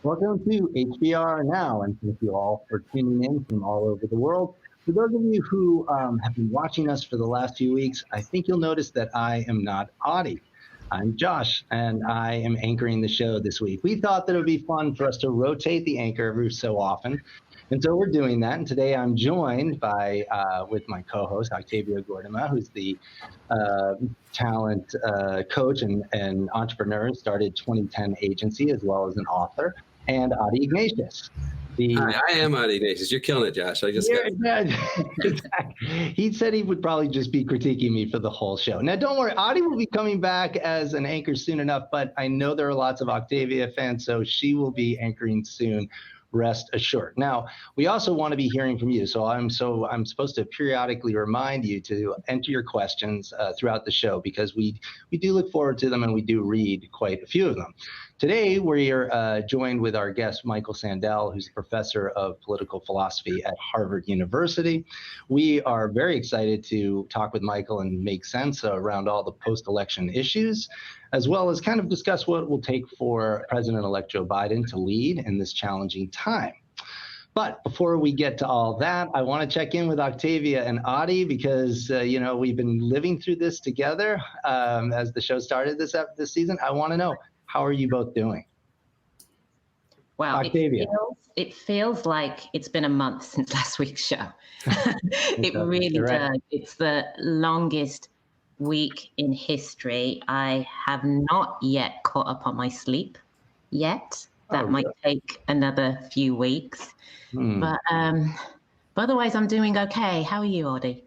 Welcome to HBR Now, and thank you all for tuning in from all over the world. For those of you who have been watching us for the last few weeks, I think you'll notice that I am not Audie. I'm Josh, and I am anchoring the show this week. We thought that it would be fun for us to rotate the anchor every so often, and so we're doing that. And today I'm joined by, with my co-host, Octavio Gordema, who's the talent coach and entrepreneur, started 2010 Agency, as well as an author, and Audie Ignatius. Hi, I am Audie Ignatius. You're killing it, Josh. He said he would probably just be critiquing me for the whole show. Now, don't worry. Audie will be coming back as an anchor soon enough, but I know there are lots of Octavia fans, so she will be anchoring soon. Rest assured. Now, we also want to be hearing from you. So I'm supposed to periodically remind you to enter your questions throughout the show, because we do look forward to them and we do read quite a few of them. Today, we're joined with our guest, Michael Sandel, who's a professor of political philosophy at Harvard University. We are very excited to talk with Michael and make sense around all the post-election issues, as well as kind of discuss what it will take for President-elect Joe Biden to lead in this challenging time. But before we get to all that, I want to check in with Octavia and Audie, because we've been living through this together as the show started this season. I want to know, how are you both doing? Well, Octavia. It feels like it's been a month since last week's show. It really does. It's the longest week in history. I have not yet caught up on my sleep yet. That might take another few weeks. But otherwise, I'm doing okay. How are you, Audie?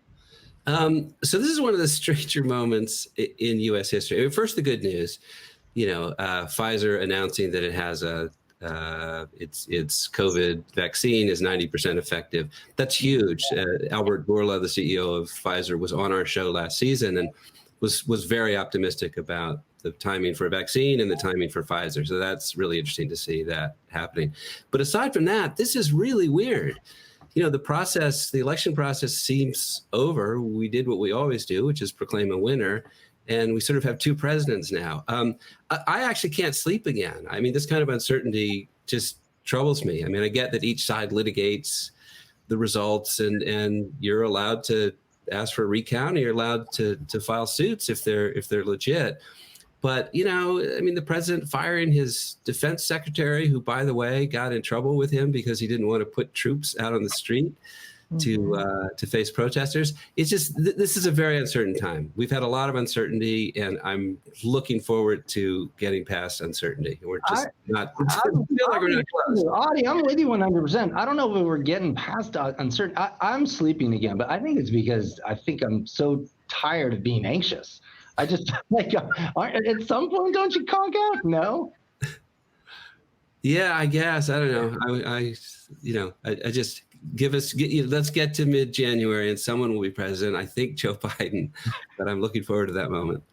So this is one of the stranger moments in U.S. history. First, the good news. Pfizer announcing that it has its COVID vaccine is 90% effective. That's huge. Albert Bourla, the CEO of Pfizer, was on our show last season and was very optimistic about the timing for a vaccine and the timing for Pfizer. So that's really interesting to see that happening. But aside from that, this is really weird. The election process seems over. We did what we always do, which is proclaim a winner. And we sort of have two presidents now. I actually can't sleep again. I mean, this kind of uncertainty just troubles me. I mean, I get that each side litigates the results, and you're allowed to ask for a recount, and you're allowed to file suits if they're legit. But, the president firing his defense secretary, who, by the way, got in trouble with him because he didn't want to put troops out on the street to face protesters. It's just, this is a very uncertain time. We've had a lot of uncertainty, and I'm looking forward to getting past uncertainty. We're just feel like we're not close. Audie, I'm with you 100%. I don't know if we're getting past uncertainty. I'm sleeping again, but I think it's because I'm so tired of being anxious. I just at some point, don't you conk out? No. Yeah, I guess. I don't know. I just let's get to mid-January and someone will be president. I think Joe Biden, but I'm looking forward to that moment.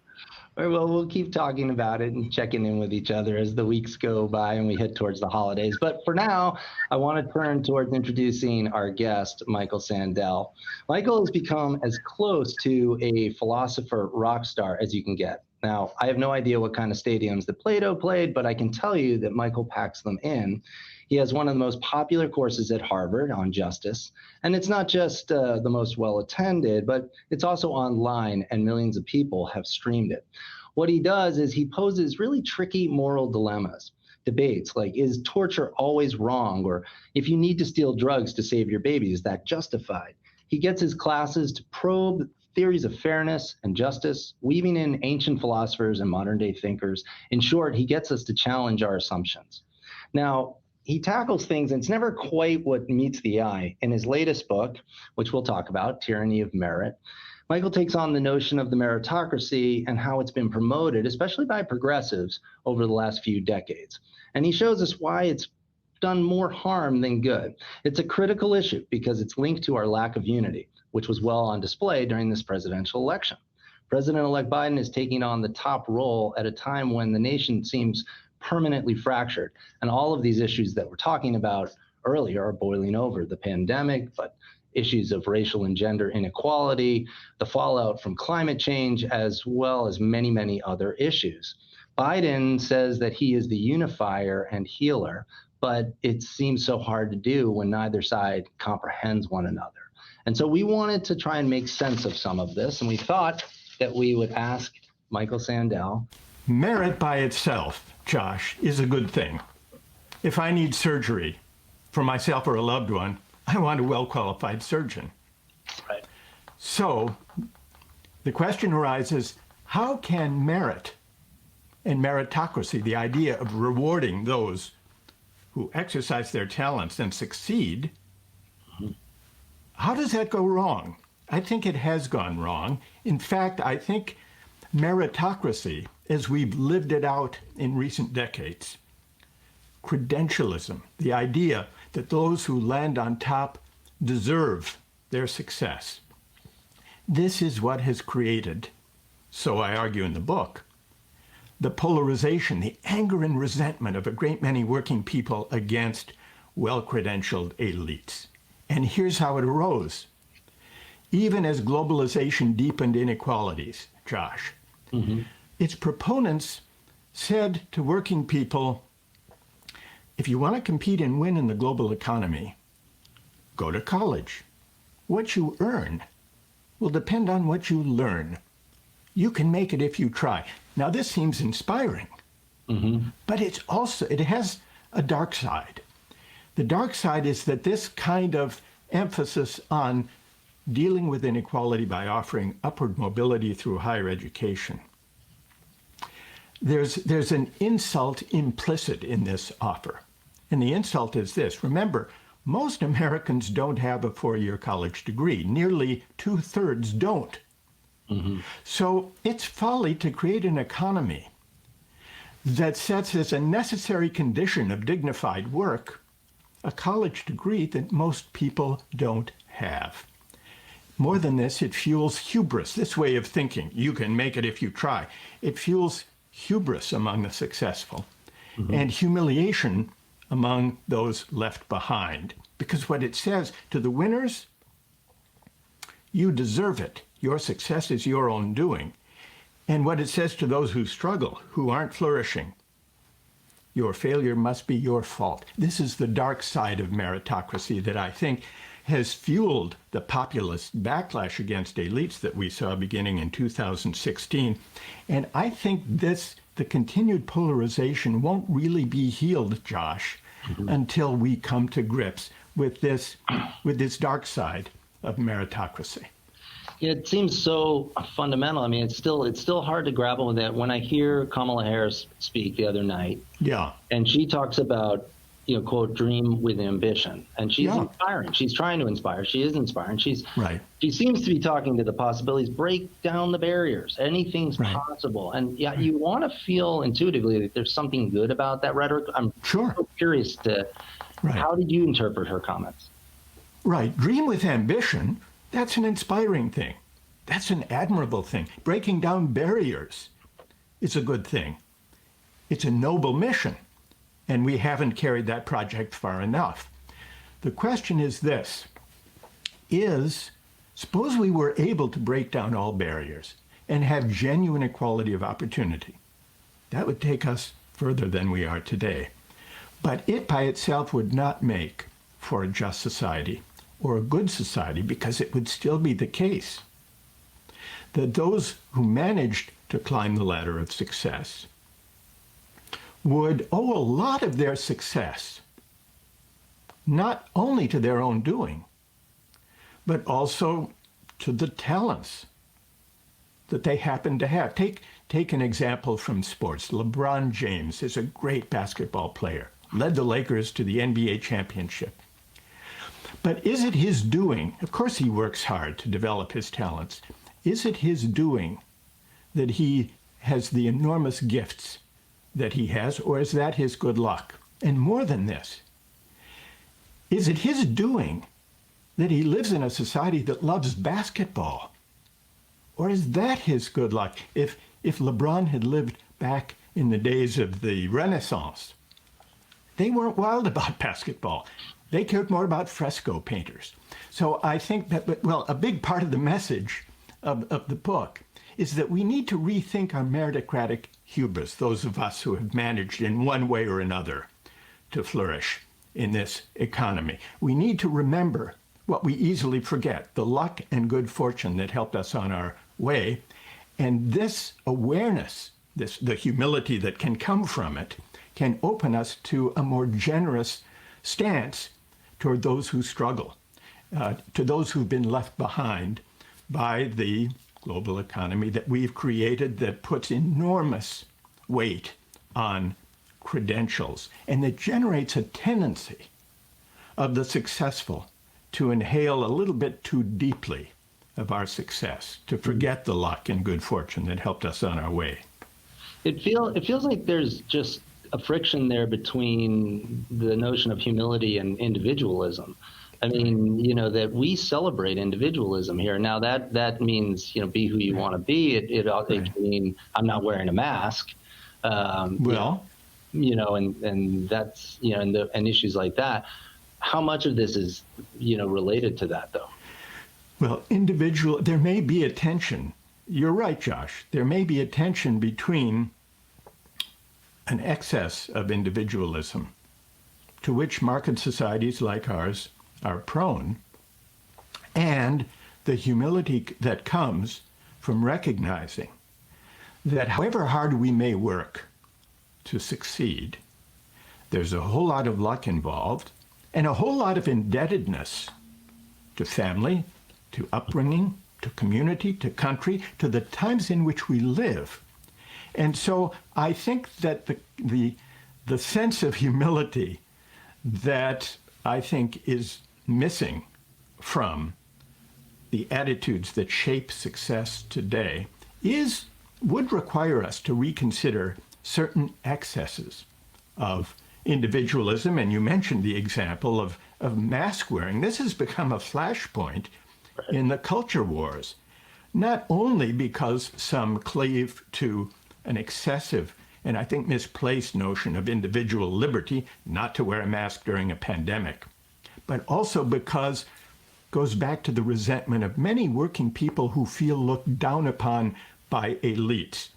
All right, well, we'll keep talking about it and checking in with each other as the weeks go by and we head towards the holidays. But for now, I want to turn towards introducing our guest, Michael Sandel. Michael has become as close to a philosopher rock star as you can get. Now, I have no idea what kind of stadiums that Plato played, but I can tell you that Michael packs them in. He has one of the most popular courses at Harvard on justice, and it's not just the most well-attended, but it's also online, and millions of people have streamed it. What he does is he poses really tricky moral dilemmas, debates like, is torture always wrong? Or if you need to steal drugs to save your baby, is that justified? He gets his classes to probe theories of fairness and justice, weaving in ancient philosophers and modern-day thinkers. In short, he gets us to challenge our assumptions. Now, he tackles things, and it's never quite what meets the eye. In his latest book, which we'll talk about, Tyranny of Merit, Michael takes on the notion of the meritocracy and how it's been promoted, especially by progressives, over the last few decades. And he shows us why it's done more harm than good. It's a critical issue because it's linked to our lack of unity, which was well on display during this presidential election. President-elect Biden is taking on the top role at a time when the nation seems permanently fractured. And all of these issues that we're talking about earlier are boiling over: the pandemic, but issues of racial and gender inequality, the fallout from climate change, as well as many, many other issues. Biden says that he is the unifier and healer, but it seems so hard to do when neither side comprehends one another. And so we wanted to try and make sense of some of this, and we thought that we would ask Michael Sandel. Merit by itself, Josh, is a good thing. If I need surgery for myself or a loved one, I want a well-qualified surgeon. Right. So the question arises, how can merit and meritocracy, the idea of rewarding those who exercise their talents and succeed, how does that go wrong? I think it has gone wrong. In fact, I think meritocracy, as we've lived it out in recent decades, credentialism, the idea that those who land on top deserve their success. This is what has created, so I argue in the book, the polarization, the anger and resentment of a great many working people against well-credentialed elites. And here's how it arose. Even as globalization deepened inequalities, Josh, its proponents said to working people, if you want to compete and win in the global economy, go to college. What you earn will depend on what you learn. You can make it if you try. Now, this seems inspiring, but it has a dark side. The dark side is that this kind of emphasis on dealing with inequality by offering upward mobility through higher education, there's an insult implicit in this offer. And the insult is this. Remember, most Americans don't have a four-year college degree. Nearly 2/3 don't. So it's folly to create an economy that sets as a necessary condition of dignified work a college degree that most people don't have. More than this, it fuels hubris, this way of thinking. You can make it if you try. It fuels hubris among the successful and humiliation among those left behind. Because what it says to the winners, you deserve it. Your success is your own doing. And what it says to those who struggle, who aren't flourishing, your failure must be your fault. This is the dark side of meritocracy that I think has fueled the populist backlash against elites that we saw beginning in 2016. And I think the continued polarization won't really be healed, Josh, until we come to grips with this dark side of meritocracy. It seems so fundamental. I mean, it's still hard to grapple with that. When I hear Kamala Harris speak the other night, and she talks about, quote, dream with ambition, and she's inspiring. She's trying to inspire. She is inspiring. She seems to be talking to the possibilities, break down the barriers. Anything's possible. And you want to feel intuitively that there's something good about that rhetoric. I'm so curious how did you interpret her comments? Right. Dream with ambition. That's an inspiring thing. That's an admirable thing. Breaking down barriers is a good thing. It's a noble mission, and we haven't carried that project far enough. The question is this, suppose we were able to break down all barriers and have genuine equality of opportunity. That would take us further than we are today. But it by itself would not make for a just society or a good society, because it would still be the case that those who managed to climb the ladder of success would owe a lot of their success not only to their own doing, but also to the talents that they happen to have. Take an example from sports. LeBron James is a great basketball player, led the Lakers to the NBA championship. But is it his doing? Of course he works hard to develop his talents. Is it his doing that he has the enormous gifts that he has, or is that his good luck? And more than this, is it his doing that he lives in a society that loves basketball? Or is that his good luck? If LeBron had lived back in the days of the Renaissance, they weren't wild about basketball. They cared more about fresco painters. So I think that, a big part of the message of the book is that we need to rethink our meritocratic hubris, those of us who have managed in one way or another to flourish in this economy. We need to remember what we easily forget, the luck and good fortune that helped us on our way. And this awareness, the humility that can come from it, can open us to a more generous stance toward those who struggle, to those who've been left behind by the global economy that we've created that puts enormous weight on credentials and that generates a tendency of the successful to inhale a little bit too deeply of our success, to forget the luck and good fortune that helped us on our way. It feels like there's just a friction there between the notion of humility and individualism. I mean, that we celebrate individualism here. Now that means, be who you want to be. It can mean I'm not wearing a mask. And that's, and issues like that. How much of this is, related to that though? Well, there may be a tension. You're right, Josh. There may be a tension between an excess of individualism, to which market societies like ours are prone, and the humility that comes from recognizing that however hard we may work to succeed, there's a whole lot of luck involved and a whole lot of indebtedness to family, to upbringing, to community, to country, to the times in which we live. And so I think that the sense of humility that I think is missing from the attitudes that shape success today would require us to reconsider certain excesses of individualism. And you mentioned the example of mask wearing. This has become a flashpoint in the culture wars, not only because some cleave to an excessive and I think misplaced notion of individual liberty, not to wear a mask during a pandemic, but also because it goes back to the resentment of many working people who feel looked down upon by elites.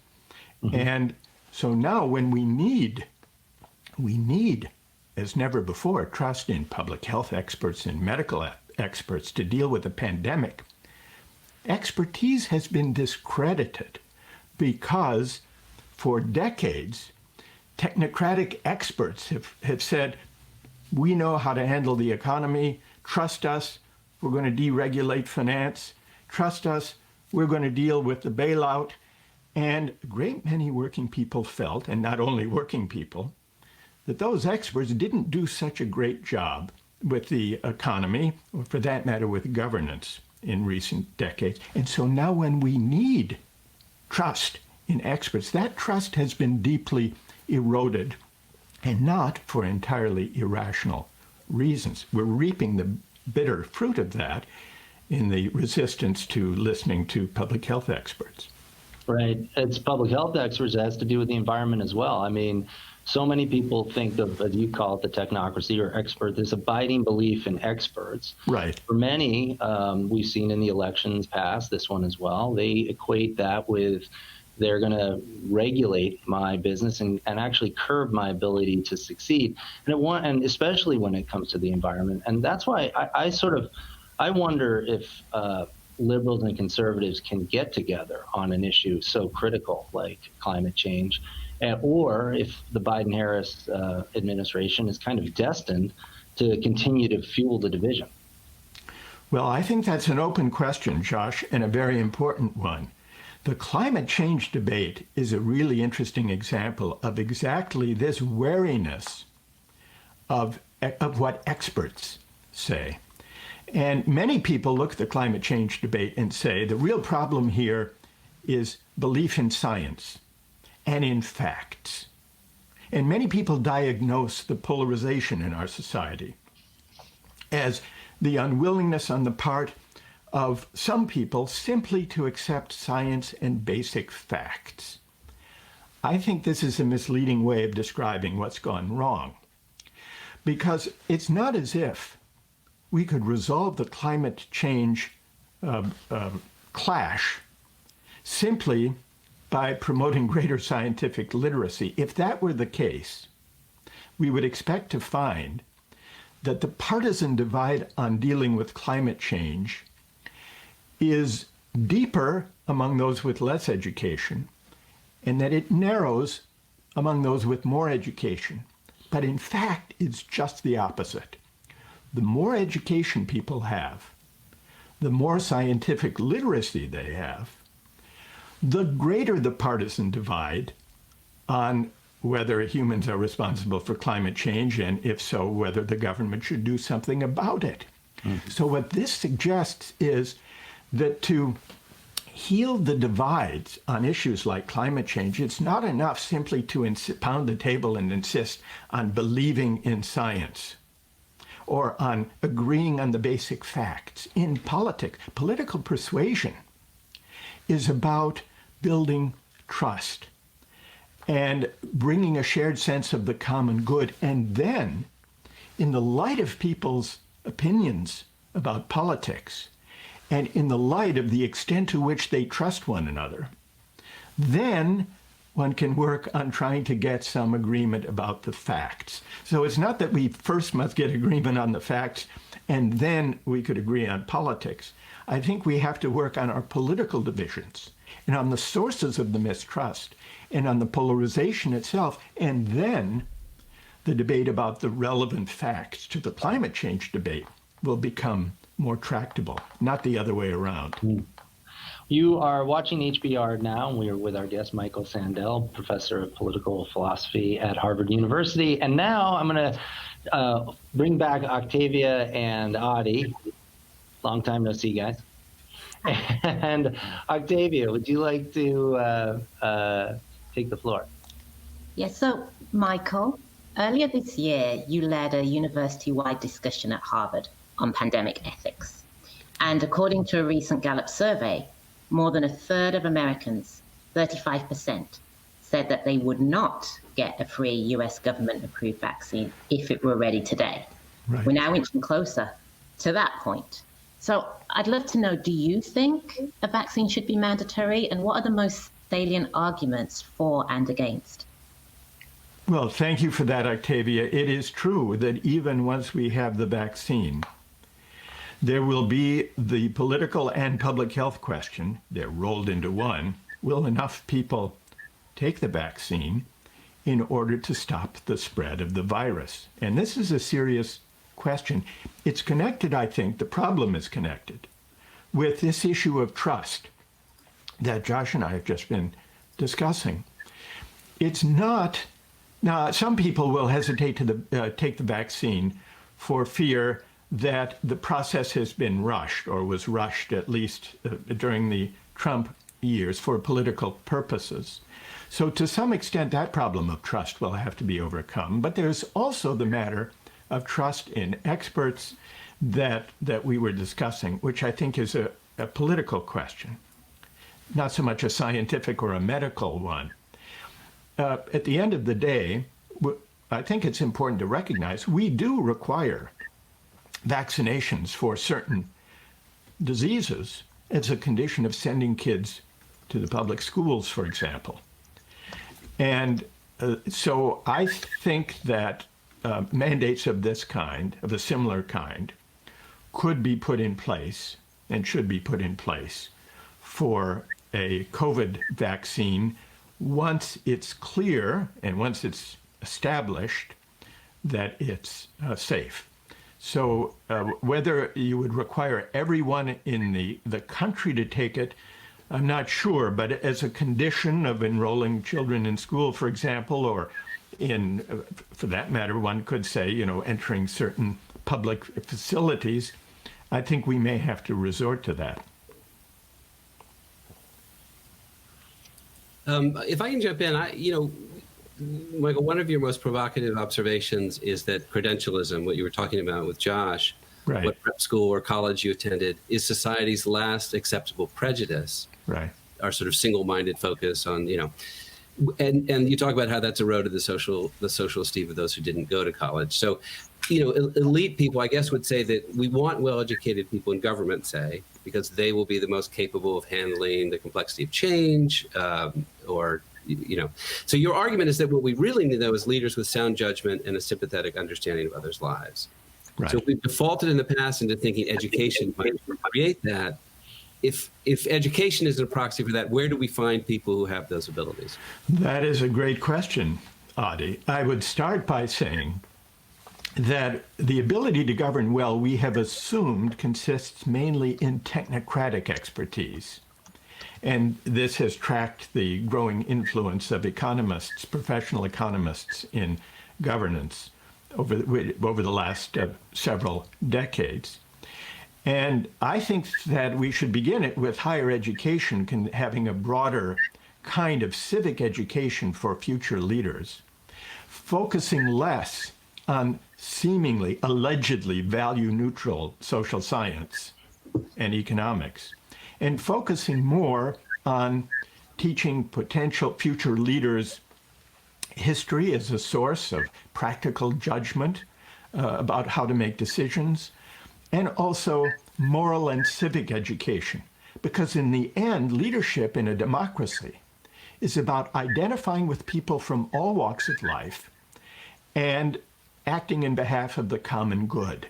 Mm-hmm. And so now when we need, as never before, trust in public health experts and medical experts to deal with the pandemic, expertise has been discredited because for decades, technocratic experts have said, we know how to handle the economy, trust us, we're going to deregulate finance, trust us, we're going to deal with the bailout. And a great many working people felt, and not only working people, that those experts didn't do such a great job with the economy, or for that matter, with governance in recent decades. And so now when we need trust in experts, that trust has been deeply eroded, and not for entirely irrational reasons. We're reaping the bitter fruit of that in the resistance to listening to public health experts. Right. It's public health experts. It has to do with the environment as well. I mean, so many people think of, as you call it, the technocracy or expert, this abiding belief in experts. Right. For many, we've seen in the elections past, this one as well, they equate that with they're going to regulate my business and actually curb my ability to succeed. And especially when it comes to the environment. And that's why I wonder if liberals and conservatives can get together on an issue so critical like climate change, or if the Biden-Harris administration is kind of destined to continue to fuel the division. Well, I think that's an open question, Josh, and a very important one. The climate change debate is a really interesting example of exactly this wariness of what experts say. And many people look at the climate change debate and say the real problem here is belief in science and in facts. And many people diagnose the polarization in our society as the unwillingness on the part of some people simply to accept science and basic facts. I think this is a misleading way of describing what's gone wrong, because it's not as if we could resolve the climate change clash simply by promoting greater scientific literacy. If that were the case, we would expect to find that the partisan divide on dealing with climate change is deeper among those with less education, and that it narrows among those with more education. But in fact, it's just the opposite. The more education people have, the more scientific literacy they have, the greater the partisan divide on whether humans are responsible for climate change, and if so, whether the government should do something about it. So what this suggests is that to heal the divides on issues like climate change, it's not enough simply to pound the table and insist on believing in science or on agreeing on the basic facts. In politics, political persuasion is about building trust and bringing a shared sense of the common good. And then, in the light of people's opinions about politics, and in the light of the extent to which they trust one another, then one can work on trying to get some agreement about the facts. So it's not that we first must get agreement on the facts and then we could agree on politics. I think we have to work on our political divisions and on the sources of the mistrust and on the polarization itself, and then the debate about the relevant facts to the climate change debate will become more tractable, not the other way around. You are watching HBR now, and we are with our guest, Michael Sandel, professor of political philosophy at Harvard University. And now I'm going to bring back Octavia and Adi. Long time no see, guys. And Octavia, would you like to take the floor? Yes, so Michael, earlier this year, you led a university-wide discussion at Harvard on pandemic ethics. And according to a recent Gallup survey, more than a third of Americans, 35%, said that they would not get a free US government-approved vaccine if it were ready today. Right. We're now inching closer to that point. So I'd love to know, do you think a vaccine should be mandatory? And what are the most salient arguments for and against? Well, thank you for that, Octavia. It is true that even once we have the vaccine, there will be the political and public health question. They're rolled into one. Will enough people take the vaccine in order to stop the spread of the virus? And this is a serious question. It's connected, I think, the problem is connected with this issue of trust that Josh and I have just been discussing. It's not, now some people will hesitate to take the vaccine for fear that the process has been rushed, or was rushed at least during the Trump years for political purposes. So to some extent, that problem of trust will have to be overcome. But there's also the matter of trust in experts that we were discussing, which I think is a political question, not so much a scientific or a medical one. At the end of the day, I think it's important to recognize we do require vaccinations for certain diseases as a condition of sending kids to the public schools, for example. And so I think that mandates of this kind, of a similar kind, could be put in place and should be put in place for a COVID vaccine once it's clear and once it's established that it's safe. So whether you would require everyone in the country to take it, I'm not sure, but as a condition of enrolling children in school, for example, or in, for that matter, one could say, entering certain public facilities, I think we may have to resort to that. If I can jump in, Michael, one of your most provocative observations is that credentialism, what you were talking about with Josh, right, what prep school or college you attended, is society's last acceptable prejudice. Right. Our sort of single-minded focus on, and you talk about how that's eroded the social esteem of those who didn't go to college. So, elite people, I guess, would say that we want well-educated people in government, say, because they will be the most capable of handling the complexity of change, or So your argument is that what we really need, though, is leaders with sound judgment and a sympathetic understanding of others' lives. Right. So if we've defaulted in the past into thinking education might create that, if education isn't a proxy for that, where do we find people who have those abilities? That is a great question, Adi. I would start by saying that the ability to govern well, we have assumed, consists mainly in technocratic expertise. And this has tracked the growing influence of economists, professional economists in governance over the last several decades. And I think that we should begin it with higher education having a broader kind of civic education for future leaders, focusing less on seemingly, allegedly value-neutral social science and economics, and focusing more on teaching potential future leaders history as a source of practical judgment about how to make decisions, and also moral and civic education. Because in the end, leadership in a democracy is about identifying with people from all walks of life and acting in behalf of the common good.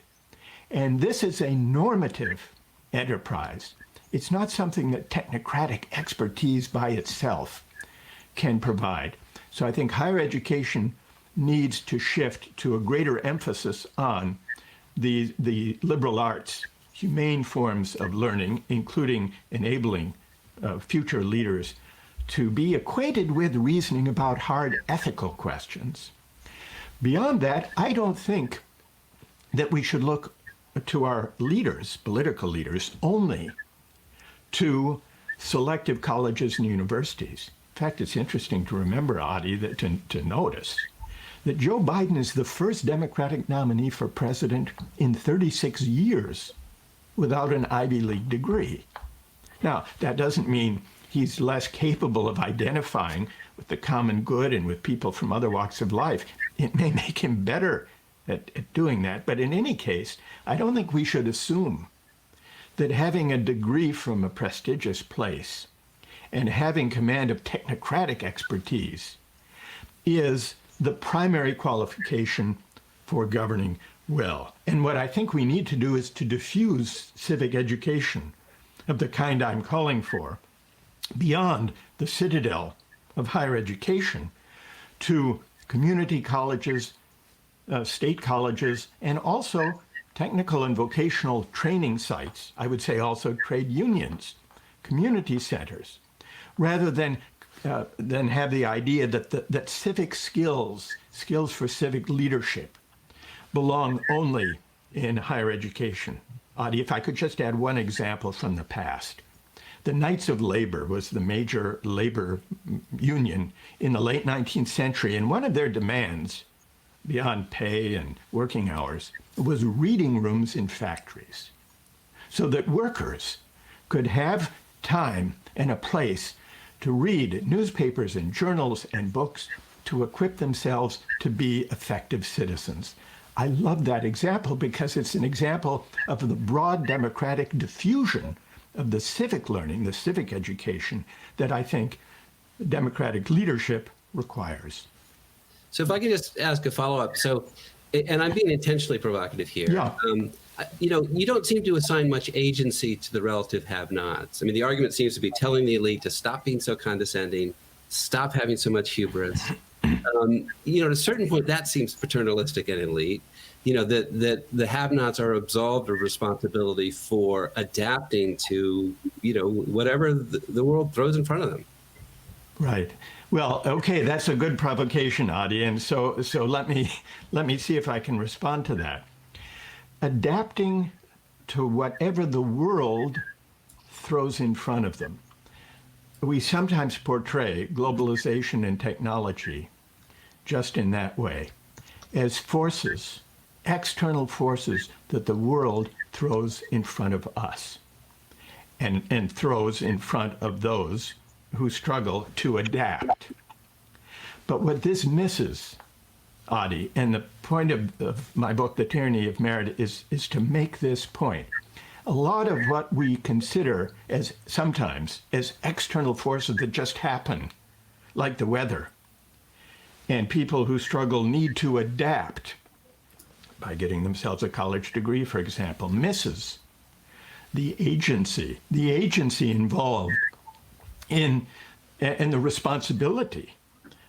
And this is a normative enterprise. It's not something that technocratic expertise by itself can provide. So I think higher education needs to shift to a greater emphasis on the liberal arts, humane forms of learning, including enabling future leaders to be acquainted with reasoning about hard ethical questions. Beyond that, I don't think that we should look to our leaders, political leaders, only to selective colleges and universities. In fact, it's interesting to remember, Adi, that to notice that Joe Biden is the first Democratic nominee for president in 36 years without an Ivy League degree. Now, that doesn't mean he's less capable of identifying with the common good and with people from other walks of life. It may make him better at doing that, but in any case, I don't think we should assume that having a degree from a prestigious place and having command of technocratic expertise is the primary qualification for governing well. And what I think we need to do is to diffuse civic education of the kind I'm calling for beyond the citadel of higher education to community colleges, state colleges, and also technical and vocational training sites. I would say also trade unions, community centers, rather than have the idea that civic skills for civic leadership, belong only in higher education. Adi, if I could just add one example from the past. The Knights of Labor was the major labor union in the late 19th century, and one of their demands, beyond pay and working hours, was reading rooms in factories, so that workers could have time and a place to read newspapers and journals and books to equip themselves to be effective citizens. I love that example because it's an example of the broad democratic diffusion of the civic learning, the civic education that I think democratic leadership requires. So if I could just ask a follow-up. So, and I'm being intentionally provocative here. Yeah. You don't seem to assign much agency to the relative have-nots. I mean, the argument seems to be telling the elite to stop being so condescending, stop having so much hubris. At a certain point, that seems paternalistic and elite. That the have-nots are absolved of responsibility for adapting to, whatever the world throws in front of them. Right. Well, okay, that's a good provocation, Adi, and so let me see if I can respond to that. Adapting to whatever the world throws in front of them. We sometimes portray globalization and technology just in that way, as forces, external forces that the world throws in front of us and throws in front of those who struggle to adapt. But what this misses, Adi, and the point of my book, The Tyranny of Merit, is to make this point. A lot of what we consider as sometimes as external forces that just happen, like the weather. And people who struggle need to adapt by getting themselves a college degree, for example, misses the agency involved in and the responsibility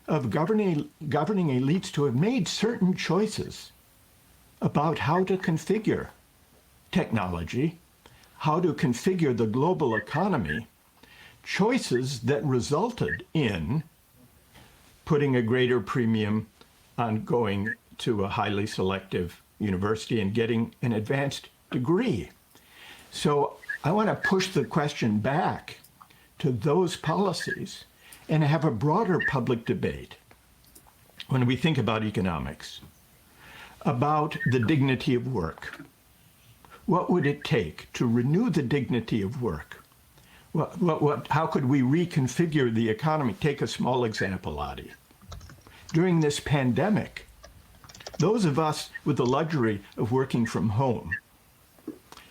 of governing elites to have made certain choices about how to configure technology, how to configure the global economy, choices that resulted in putting a greater premium on going to a highly selective university and getting an advanced degree. So I want to push the question back to those policies and have a broader public debate when we think about economics, about the dignity of work. What would it take to renew the dignity of work? How could we reconfigure the economy? Take a small example, Adi. During this pandemic, those of us with the luxury of working from home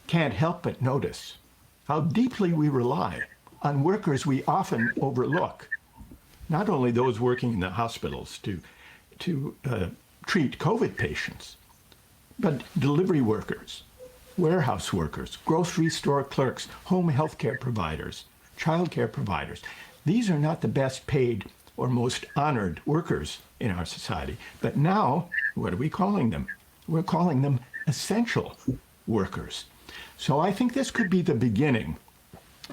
can't help but notice how deeply we rely on workers we often overlook. Not only those working in the hospitals to treat COVID patients, but delivery workers, warehouse workers, grocery store clerks, home health care providers, child care providers. These are not the best paid or most honored workers in our society. But now, what are we calling them? We're calling them essential workers. So I think this could be the beginning,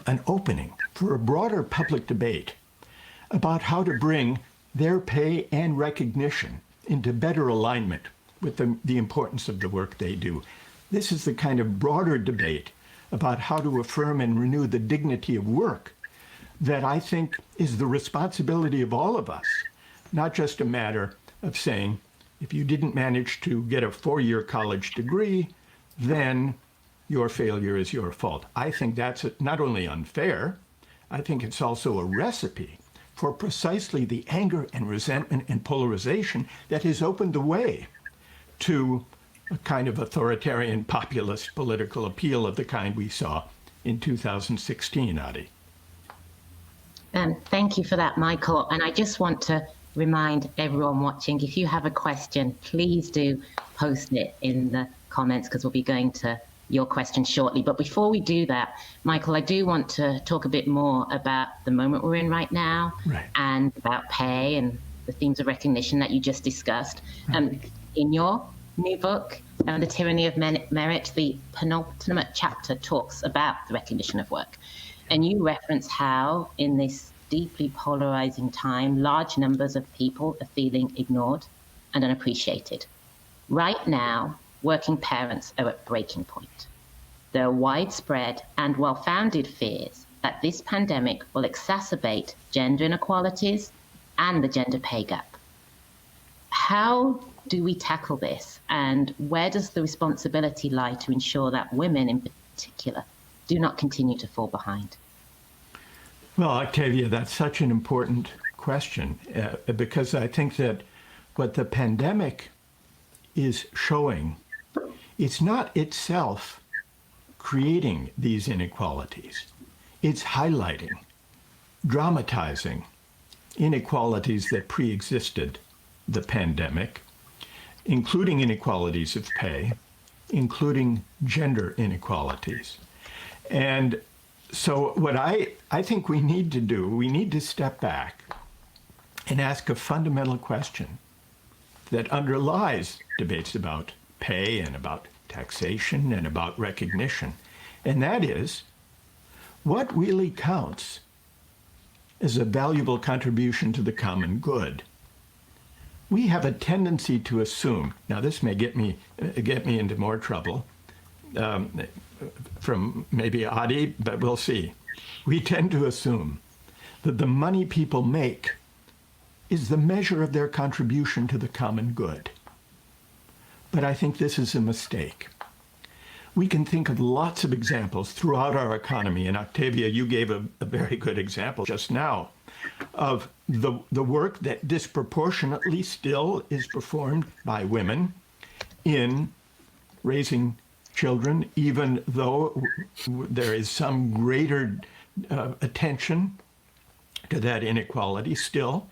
an opening for a broader public debate about how to bring their pay and recognition into better alignment with the importance of the work they do. This is the kind of broader debate about how to affirm and renew the dignity of work that I think is the responsibility of all of us, not just a matter of saying, if you didn't manage to get a 4-year college degree, then your failure is your fault. I think that's not only unfair, I think it's also a recipe for precisely the anger and resentment and polarization that has opened the way to a kind of authoritarian populist political appeal of the kind we saw in 2016, Adi. Thank you for that, Michael. And I just want to remind everyone watching, if you have a question, please do post it in the comments because we'll be going to your question shortly. But before we do that, Michael, I do want to talk a bit more about the moment we're in right now, right, and about pay and the themes of recognition that you just discussed. Right. In your new book, The Tyranny of Merit, the penultimate chapter talks about the recognition of work. And you reference how in this deeply polarizing time, large numbers of people are feeling ignored and unappreciated. Right now, working parents are at breaking point. There are widespread and well-founded fears that this pandemic will exacerbate gender inequalities and the gender pay gap. How do we tackle this, and where does the responsibility lie to ensure that women in particular do not continue to fall behind? Well, Octavia, that's such an important question because I think that what the pandemic is showing, it's not itself creating these inequalities. It's highlighting, dramatizing inequalities that pre-existed the pandemic, including inequalities of pay, including gender inequalities. And so what I think we need to do, we need to step back and ask a fundamental question that underlies debates about pay and about taxation and about recognition. And that is, what really counts as a valuable contribution to the common good? We have a tendency to assume, now this may get me into more trouble from maybe Adi, but we'll see. We tend to assume that the money people make is the measure of their contribution to the common good. But I think this is a mistake. We can think of lots of examples throughout our economy, and Octavia, you gave a very good example just now of the work that disproportionately still is performed by women in raising children, even though there is some greater attention to that inequality still.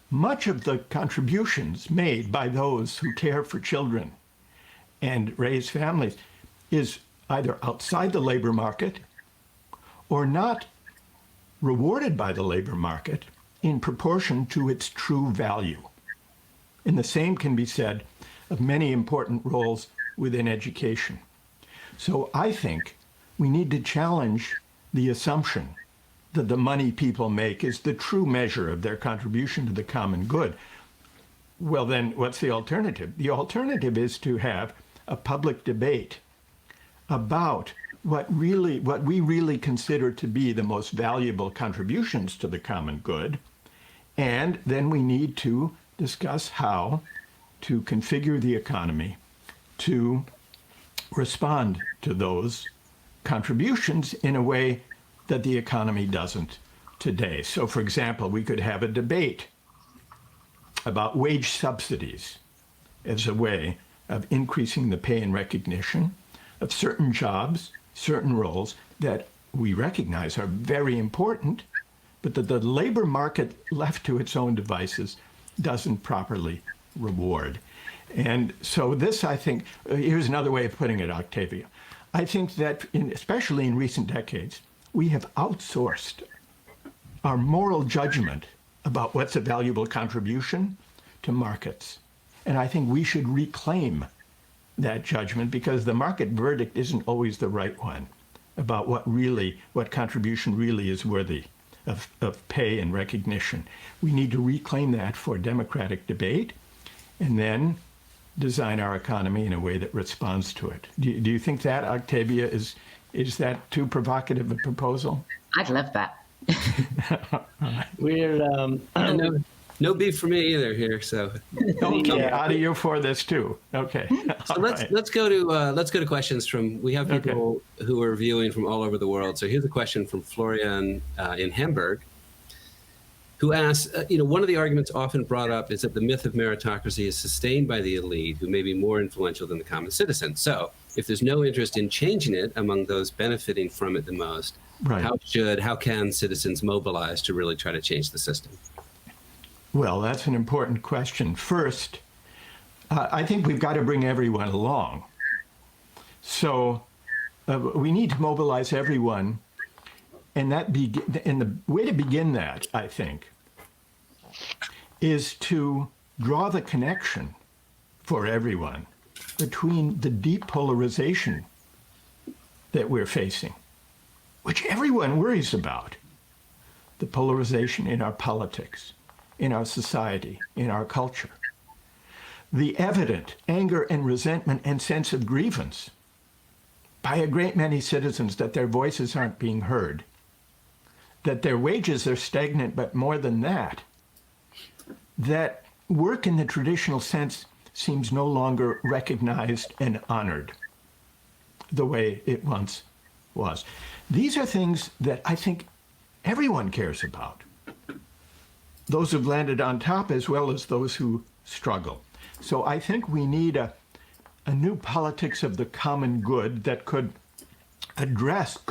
Much of the contributions made by those who care for children and raise families is either outside the labor market or not rewarded by the labor market in proportion to its true value. And the same can be said of many important roles within education. So I think we need to challenge the assumption that the money people make is the true measure of their contribution to the common good. Well, then what's the alternative? The alternative is to have a public debate about what we really consider to be the most valuable contributions to the common good. And then we need to discuss how to configure the economy to respond to those contributions in a way that the economy doesn't today. So, for example, we could have a debate about wage subsidies as a way of increasing the pay and recognition of certain jobs, certain roles that we recognize are very important, but that the labor market left to its own devices doesn't properly reward. And so this, I think, here's another way of putting it, Octavia. I think that, especially in recent decades, we have outsourced our moral judgment about what's a valuable contribution to markets. And I think we should reclaim that judgment, because the market verdict isn't always the right one about what contribution really is worthy of pay and recognition. We need to reclaim that for democratic debate and then design our economy in a way that responds to it. Do you think that, Octavia, is that too provocative a proposal? I'd love that. We're no beef for me either here. So okay, out of you for this too. Okay. So let's go to questions from. We have people who are viewing from all over the world. So here's a question from Florian in Hamburg, who asks, one of the arguments often brought up is that the myth of meritocracy is sustained by the elite, who may be more influential than the common citizen. So if there's no interest in changing it among those benefiting from it the most, right, how can citizens mobilize to really try to change the system? Well, that's an important question. First, I think we've got to bring everyone along. So we need to mobilize everyone. And the way to begin that, I think, is to draw the connection for everyone between the deep polarization that we're facing, which everyone worries about, the polarization in our politics, in our society, in our culture, the evident anger and resentment and sense of grievance by a great many citizens that their voices aren't being heard, that their wages are stagnant, but more than that, that work in the traditional sense seems no longer recognized and honored the way it once was. These are things that I think everyone cares about, those who've landed on top as well as those who struggle. So I think we need a new politics of the common good that could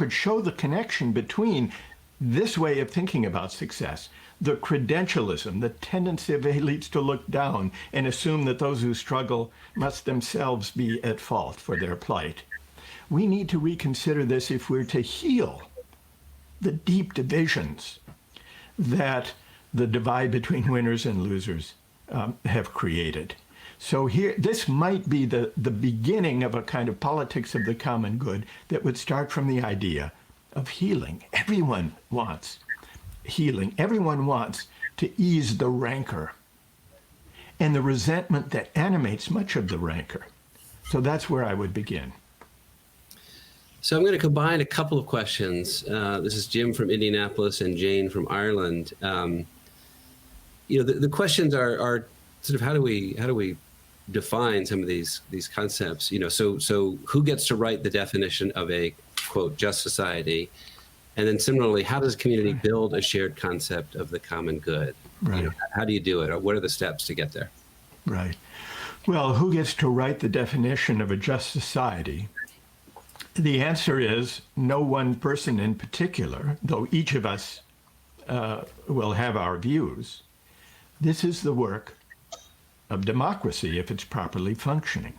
show the connection between this way of thinking about success, the credentialism, the tendency of elites to look down and assume that those who struggle must themselves be at fault for their plight. We need to reconsider this if we're to heal the deep divisions that the divide between winners and losers have created. So here, this might be the beginning of a kind of politics of the common good that would start from the idea of healing. Everyone wants healing. Everyone wants to ease the rancor and the resentment that animates much of the rancor. So that's where I would begin. So I'm going to combine a couple of questions. This is Jim from Indianapolis and Jane from Ireland. The questions are sort of how do we define some of these concepts? So who gets to write the definition of a quote just society, and then similarly, how does a community build a shared concept of the common good? Right. How do you do it? Or what are the steps to get there? Right. Well, who gets to write the definition of a just society? The answer is no one person in particular, though each of us will have our views. This is the work of democracy if it's properly functioning.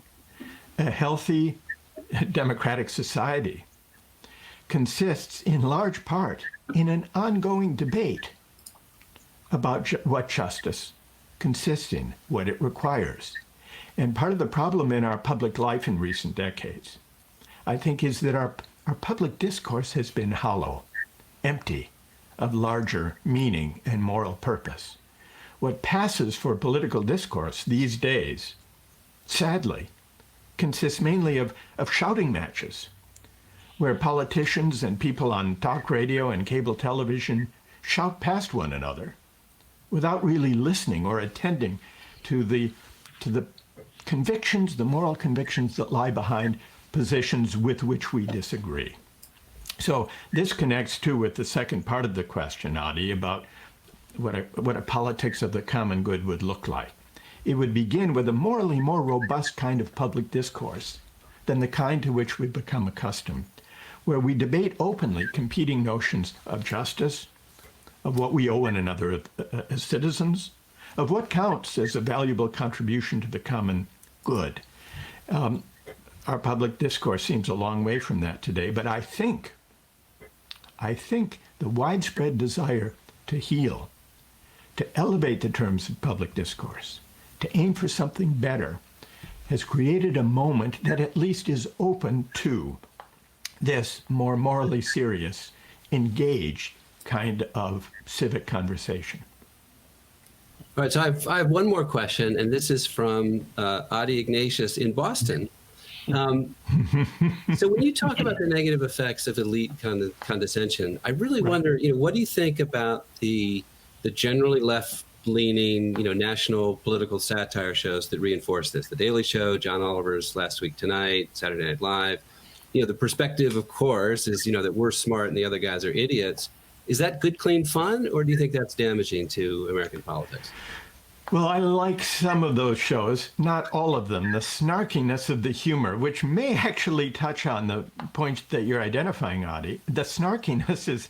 A healthy democratic society consists in large part in an ongoing debate about what justice consists in, what it requires. And part of the problem in our public life in recent decades, I think, is that our public discourse has been hollow, empty of larger meaning and moral purpose. What passes for political discourse these days, sadly, consists mainly of shouting matches, where politicians and people on talk radio and cable television shout past one another without really listening or attending to the convictions, the moral convictions that lie behind positions with which we disagree. So this connects too with the second part of the question, Adi, about what a politics of the common good would look like. It would begin with a morally more robust kind of public discourse than the kind to which we've become accustomed, where we debate openly competing notions of justice, of what we owe one another as citizens, of what counts as a valuable contribution to the common good. Our public discourse seems a long way from that today, but I think the widespread desire to heal, to elevate the terms of public discourse, to aim for something better, has created a moment that at least is open to this more morally serious, engaged kind of civic conversation. All right, so I have one more question, and this is from Adi Ignatius in Boston. So when you talk about the negative effects of elite condescension, I really wonder, what do you think about the generally left-leaning, national political satire shows that reinforce this? The Daily Show, John Oliver's Last Week Tonight, Saturday Night Live. The perspective, of course, is that we're smart and the other guys are idiots. Is that good, clean fun, or do you think that's damaging to American politics? Well, I like some of those shows, not all of them. The snarkiness of the humor, which may actually touch on the points that you're identifying, Adi. The snarkiness is,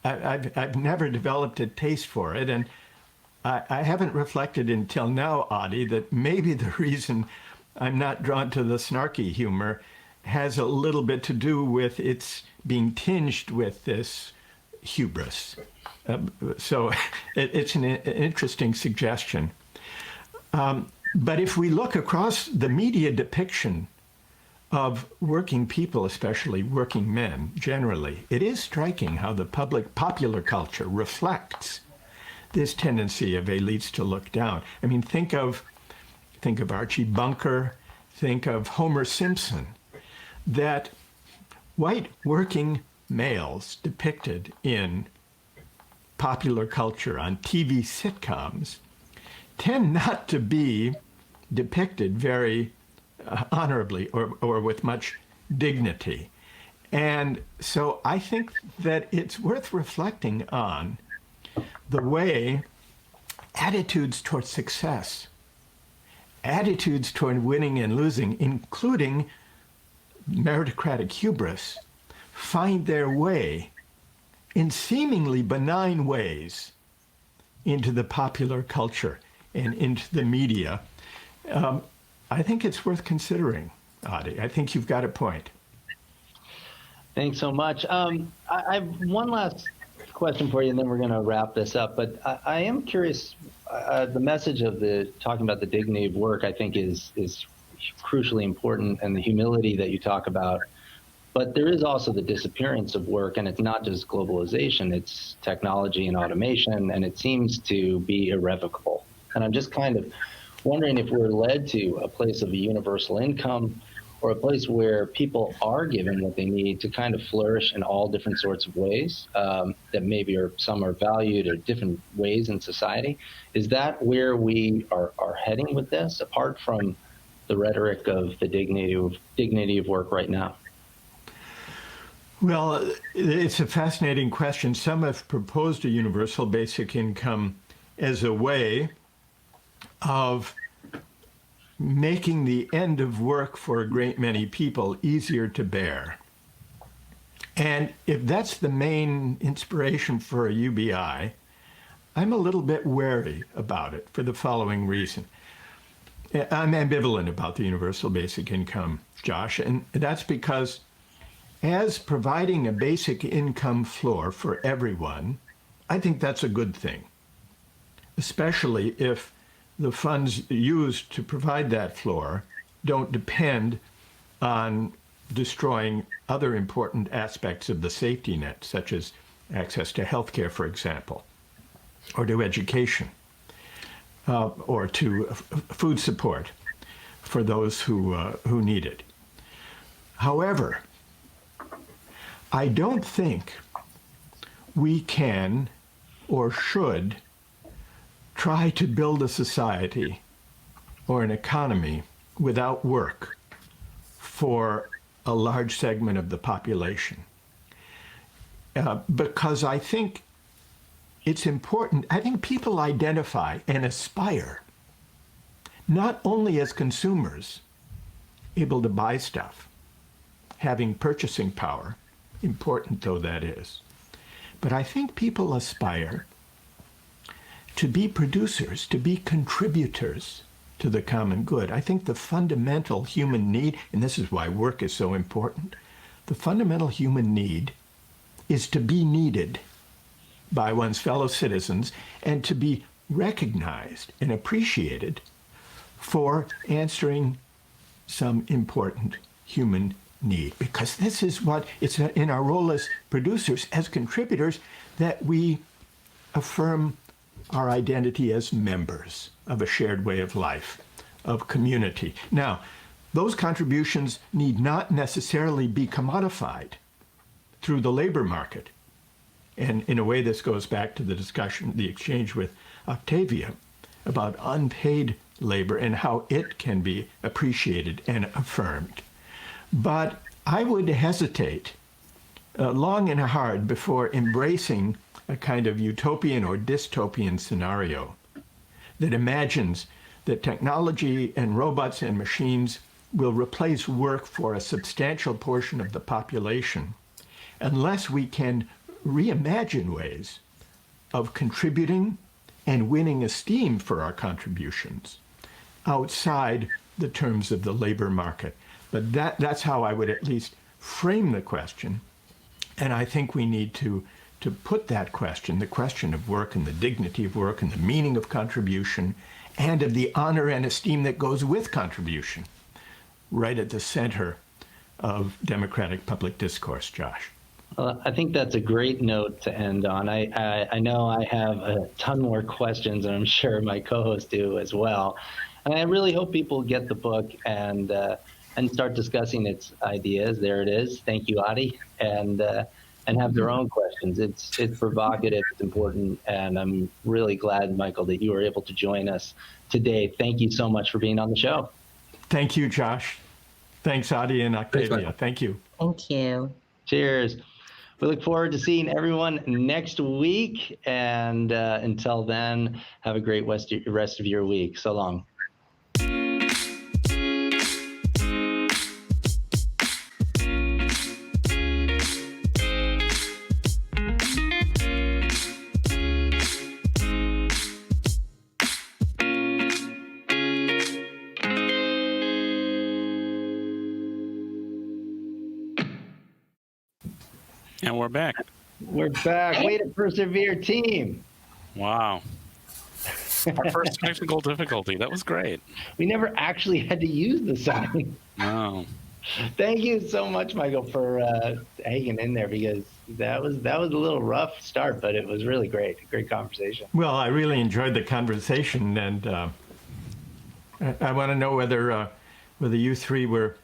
I've never developed a taste for it, and I haven't reflected until now, Adi, that maybe the reason I'm not drawn to the snarky humor has a little bit to do with its being tinged with this hubris. So it's an interesting suggestion. But if we look across the media depiction of working people, especially working men generally, it is striking how the popular culture reflects this tendency of elites to look down. I mean, think of Archie Bunker, think of Homer Simpson, that white working males depicted in popular culture on TV sitcoms tend not to be depicted very honorably or with much dignity. And so I think that it's worth reflecting on the way attitudes toward success, attitudes toward winning and losing, including meritocratic hubris, find their way in seemingly benign ways into the popular culture and into the media. I think it's worth considering, Adi. I think you've got a point. Thanks so much. I have one last question for you, and then we're going to wrap this up. But I am curious, the message of talking about the dignity of work, I think, is crucially important, and the humility that you talk about. But there is also the disappearance of work, and it's not just globalization, it's technology and automation, and it seems to be irrevocable. And I'm just kind of wondering if we're led to a place of a universal income, or a place where people are given what they need to kind of flourish in all different sorts of ways, that maybe some are valued in different ways in society. Is that where we are heading with this, apart from the rhetoric of the dignity of work right now? Well, it's a fascinating question. Some have proposed a universal basic income as a way of making the end of work for a great many people easier to bear. And if that's the main inspiration for a UBI, I'm a little bit wary about it for the following reason. I'm ambivalent about the universal basic income, Josh, and that's because as providing a basic income floor for everyone, I think that's a good thing, especially if the funds used to provide that floor don't depend on destroying other important aspects of the safety net, such as access to health care, for example, or to education, or to food support for those who need it. However, I don't think we can or should try to build a society or an economy without work for a large segment of the population. Because I think it's important. I think people identify and aspire not only as consumers able to buy stuff, having purchasing power, important though that is, but I think people aspire to be producers, to be contributors to the common good. I think the fundamental human need, and this is why work is so important, the fundamental human need is to be needed by one's fellow citizens and to be recognized and appreciated for answering some important human need. Because this is what it's in our role as producers, as contributors, that we affirm our identity as members of a shared way of life, of community. Now, those contributions need not necessarily be commodified through the labor market. And in a way, this goes back to the discussion, the exchange with Octavia about unpaid labor and how it can be appreciated and affirmed. But I would hesitate long and hard before embracing a kind of utopian or dystopian scenario that imagines that technology and robots and machines will replace work for a substantial portion of the population unless we can reimagine ways of contributing and winning esteem for our contributions outside the terms of the labor market. But that's how I would at least frame the question. And I think we need to put that question, the question of work and the dignity of work and the meaning of contribution and of the honor and esteem that goes with contribution, right at the center of democratic public discourse, Josh. Well, I think that's a great note to end on. I know I have a ton more questions, and I'm sure my co-hosts do as well. And I really hope people get the book and start discussing its ideas. There it is. Thank you, Adi. And have their own questions. It's provocative, it's important, and I'm really glad, Michael, that you were able to join us today. Thank you so much for being on the show. Thank you, Josh. Thanks, Adi and Octavia. Thank you. Thank you. Cheers. We look forward to seeing everyone next week. And until then, have a great rest of your week. So long. And we're back. We're back. Way to persevere, team. Wow. Our first technical difficulty. That was great. We never actually had to use the sign. No. Thank you so much, Michael, for hanging in there, because that was a little rough start, but it was really great. A great conversation. Well, I really enjoyed the conversation, and I want to know whether you three were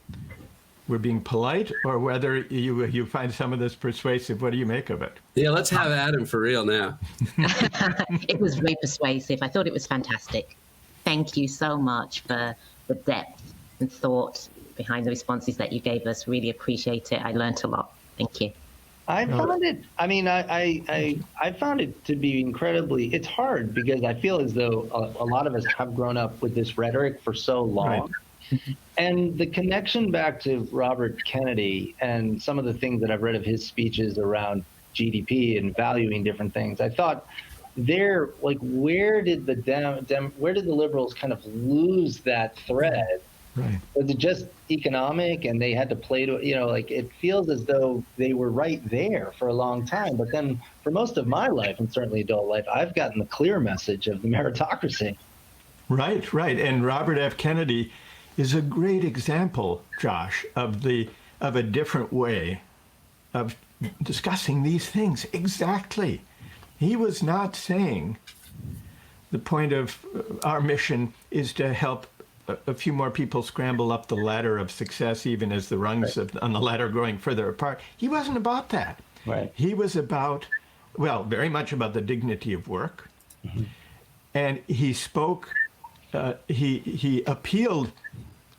being polite, or whether you find some of this persuasive. What do you make of it? Yeah, let's have Adam for real now. It was very persuasive. I thought it was fantastic. Thank you so much for the depth and thought behind the responses that you gave us. Really appreciate it. I learned a lot. Thank you. I found it, I found it to be incredibly, it's hard because I feel as though a lot of us have grown up with this rhetoric for so long. Right. And the connection back to Robert Kennedy and some of the things that I've read of his speeches around GDP and valuing different things, I thought there, like, where did the liberals kind of lose that thread? Right. Was it just economic and they had to play to, like, it feels as though they were right there for a long time. But then for most of my life, and certainly adult life, I've gotten the clear message of the meritocracy. Right, right. And Robert F. Kennedy is a great example, Josh, of a different way of discussing these things. Exactly. He was not saying the point of our mission is to help a few more people scramble up the ladder of success, even as the rungs on the ladder growing further apart. He wasn't about that. Right. He was about, well, very much about the dignity of work. Mm-hmm. And he spoke, he appealed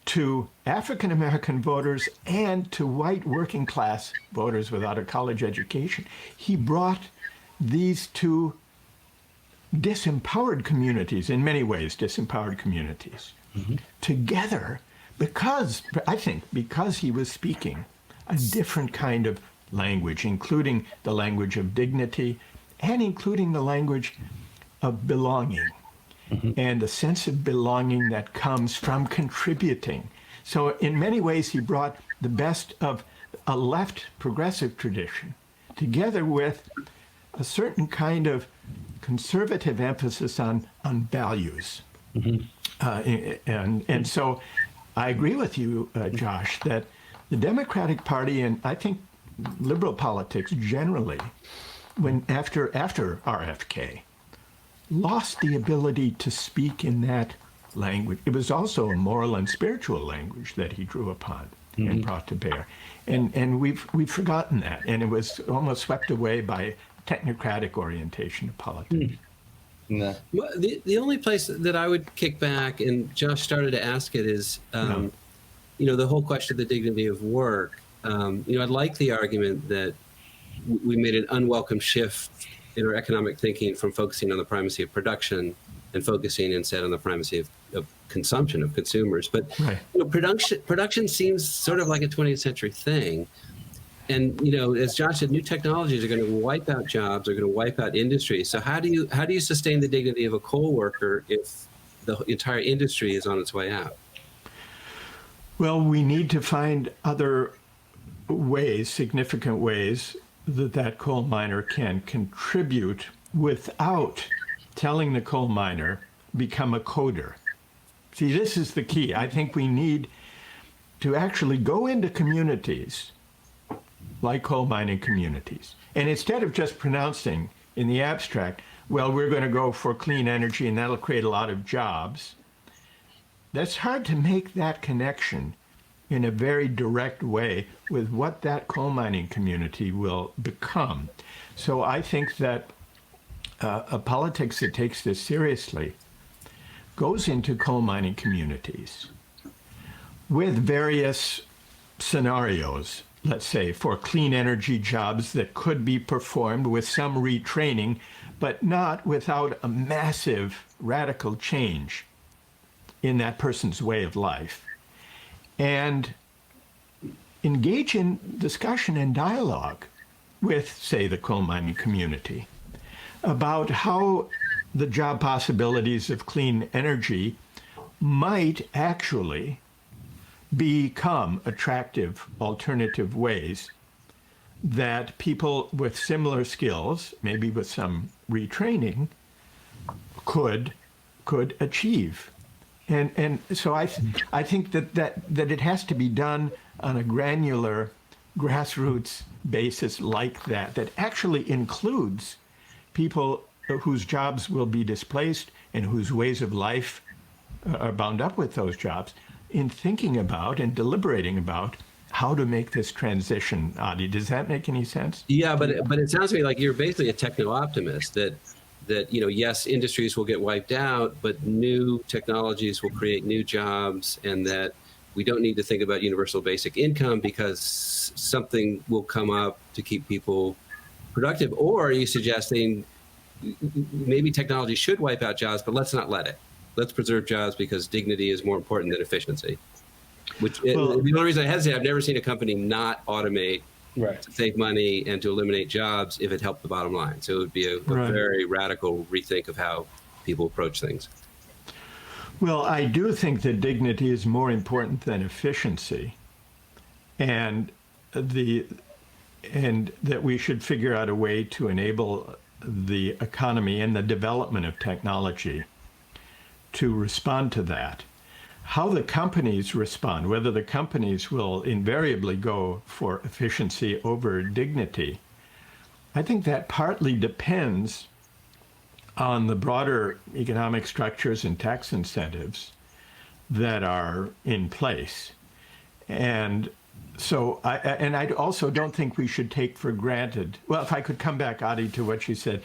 to African American voters and to white working class voters without a college education. He brought these two disempowered communities, in many ways disempowered communities, together because he was speaking a different kind of language, including the language of dignity and including the language of belonging. And the sense of belonging that comes from contributing. So in many ways, he brought the best of a left progressive tradition together with a certain kind of conservative emphasis on values. And so I agree with you, Josh, that the Democratic Party and I think liberal politics generally, after RFK, lost the ability to speak in that language. It was also a moral and spiritual language that he drew upon and brought to bear. And we've forgotten that. And it was almost swept away by technocratic orientation of politics. No. Well, the only place that I would kick back, and Josh started to ask it, is, the whole question of the dignity of work. I like the argument that we made an unwelcome shift in our economic thinking from focusing on the primacy of production and focusing instead on the primacy of consumption of consumers. But production seems sort of like a 20th century thing. And as Josh said, new technologies are going to wipe out jobs, are going to wipe out industry. So how do you sustain the dignity of a coal worker if the entire industry is on its way out? Well, we need to find other ways, significant ways, that coal miner can contribute without telling the coal miner, become a coder. See, this is the key. I think we need to actually go into communities like coal mining communities. And instead of just pronouncing in the abstract, well, we're going to go for clean energy and that'll create a lot of jobs, that's hard to make that connection in a very direct way with what that coal mining community will become. So I think that a politics that takes this seriously goes into coal mining communities with various scenarios, let's say, for clean energy jobs that could be performed with some retraining, but not without a massive radical change in that person's way of life. And engage in discussion and dialogue with, say, the coal mining community about how the job possibilities of clean energy might actually become attractive alternative ways that people with similar skills, maybe with some retraining, could achieve. And so I think that it has to be done on a granular grassroots basis like that actually includes people whose jobs will be displaced and whose ways of life are bound up with those jobs, in thinking about and deliberating about how to make this transition. Adi, does that make any sense? Yeah, but it sounds to me like you're basically a techno-optimist, that yes, industries will get wiped out, but new technologies will create new jobs, and that we don't need to think about universal basic income because something will come up to keep people productive. Or are you suggesting maybe technology should wipe out jobs, but let's not let it? Let's preserve jobs because dignity is more important than efficiency. The only reason I hesitate, I've never seen a company not automate to save money and to eliminate jobs if it helped the bottom line. So it would be a very radical rethink of how people approach things. Well, I do think that dignity is more important than efficiency, and that we should figure out a way to enable the economy and the development of technology to respond to that. How the companies respond, whether the companies will invariably go for efficiency over dignity, I think that partly depends on the broader economic structures and tax incentives that are in place. And so, I also don't think we should take for granted, well, if I could come back, Adi, to what you said,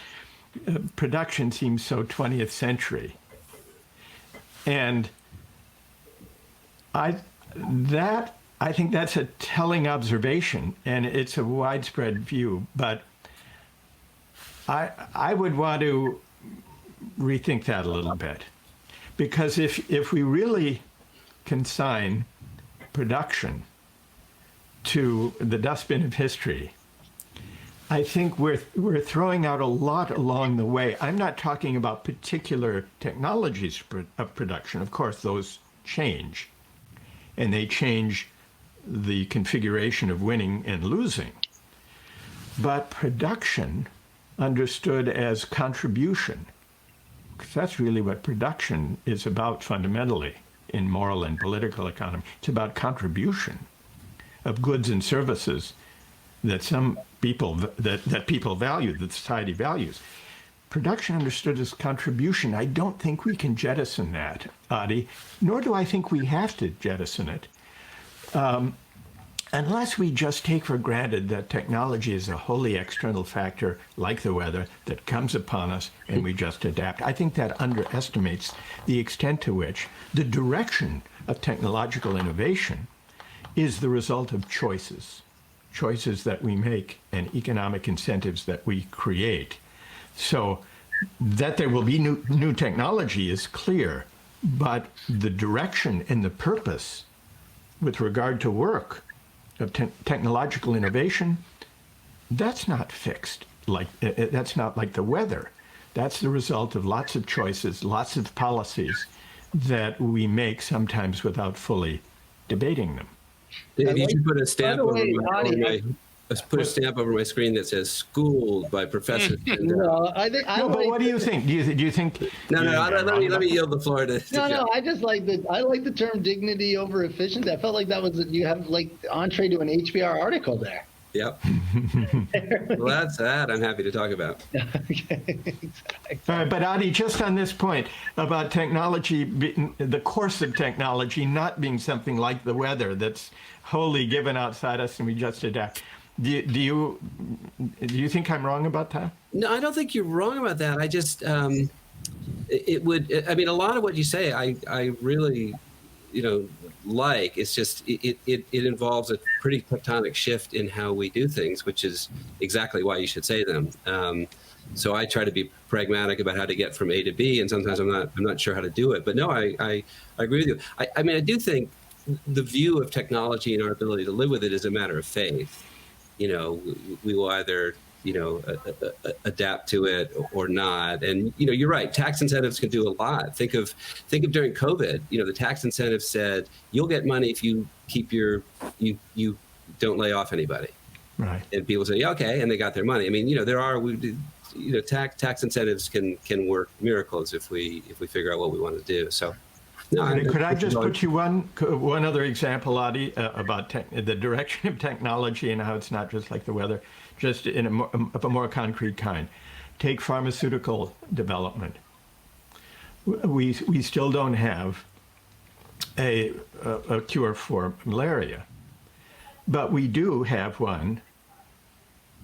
production seems so 20th century. And I think that's a telling observation, and it's a widespread view, but I would want to rethink that a little bit, because if we really consign production to the dustbin of history, I think we're throwing out a lot along the way. I'm not talking about particular technologies of production. Of course, those change, and they change the configuration of winning and losing. But production understood as contribution, because that's really what production is about fundamentally in moral and political economy. It's about contribution of goods and services that some people that people value, that society values. Production understood as contribution, I don't think we can jettison that, Adi, nor do I think we have to jettison it, unless we just take for granted that technology is a wholly external factor like the weather that comes upon us and we just adapt. I think that underestimates the extent to which the direction of technological innovation is the result of choices that we make and economic incentives that we create. So that there will be new technology is clear, but the direction and the purpose with regard to work of technological innovation, that's not fixed. That's not like the weather. That's the result of lots of choices, lots of policies that we make sometimes without fully debating them. Dave, you should put a stamp over my screen that says "schooled by Professor Sandel." No, but what do you think? Do you think? Let me yield the floor to. I just like the term dignity over efficiency. I felt like that was you have like entree to an HBR article there. Yep. Well, that's that. I'm happy to talk about. Okay. Exactly. All right, but Adi, just on this point about technology, the course of technology not being something like the weather that's wholly given outside us and we just adapt. Do you think I'm wrong about that? No, I don't think you're wrong about that. I just it would. I mean, a lot of what you say, I really, like. It's just it involves a pretty tectonic shift in how we do things, which is exactly why you should say them. So I try to be pragmatic about how to get from A to B, and sometimes I'm not sure how to do it. But no, I agree with you. I mean, I do think the view of technology and our ability to live with it is a matter of faith. We will either adapt to it or not. And you're right. Tax incentives can do a lot. Think of during COVID. The tax incentive said you'll get money if you keep you don't lay off anybody. Right. And people say, yeah, okay, and they got their money. I mean, tax incentives can work miracles if we figure out what we want to do. So. No, could I just put you one other example, Adi, about the direction of technology and how it's not just like the weather, just in a more concrete kind. Take pharmaceutical development. We still don't have a cure for malaria, but we do have one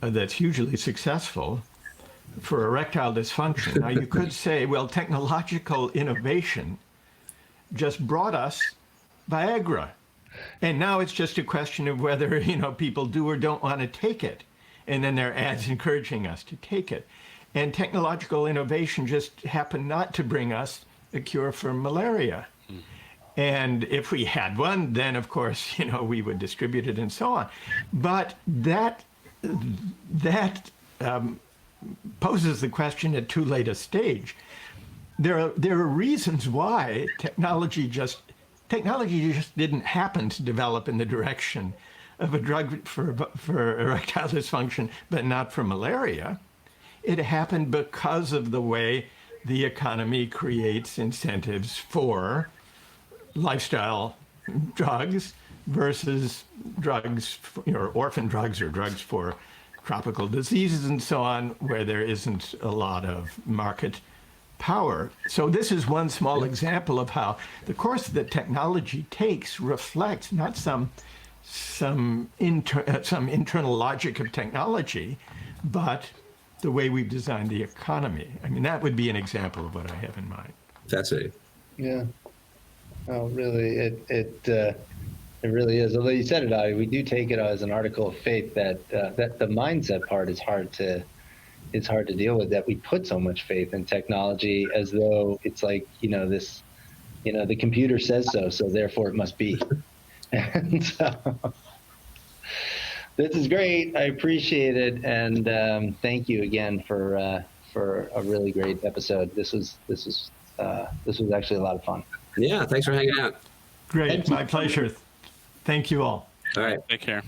that's hugely successful for erectile dysfunction. Now you could say, well, technological innovation just brought us Viagra. And now it's just a question of whether, people do or don't want to take it. And then there are ads encouraging us to take it. And technological innovation just happened not to bring us a cure for malaria. And if we had one, then of course, we would distribute it and so on. But that poses the question at too late a stage. There are reasons why technology just didn't happen to develop in the direction of a drug for erectile dysfunction, but not for malaria. It happened because of the way the economy creates incentives for lifestyle drugs versus drugs, orphan drugs or drugs for tropical diseases and so on, where there isn't a lot of market power. So this is one small example of how the course that technology takes reflects not some internal logic of technology, but the way we've designed the economy. I mean, that would be an example of what I have in mind. Fascinating. Yeah. Oh, really, it really is. Although you said it, Adi, we do take it as an article of faith that that the mindset part is hard to deal with. That we put so much faith in technology as though it's like this, the computer says so, so therefore it must be. And so, this is great. I appreciate it, and thank you again for a really great episode. This was actually a lot of fun. Yeah, thanks for hanging out. Great, my pleasure. Thank you all. All right. Take care.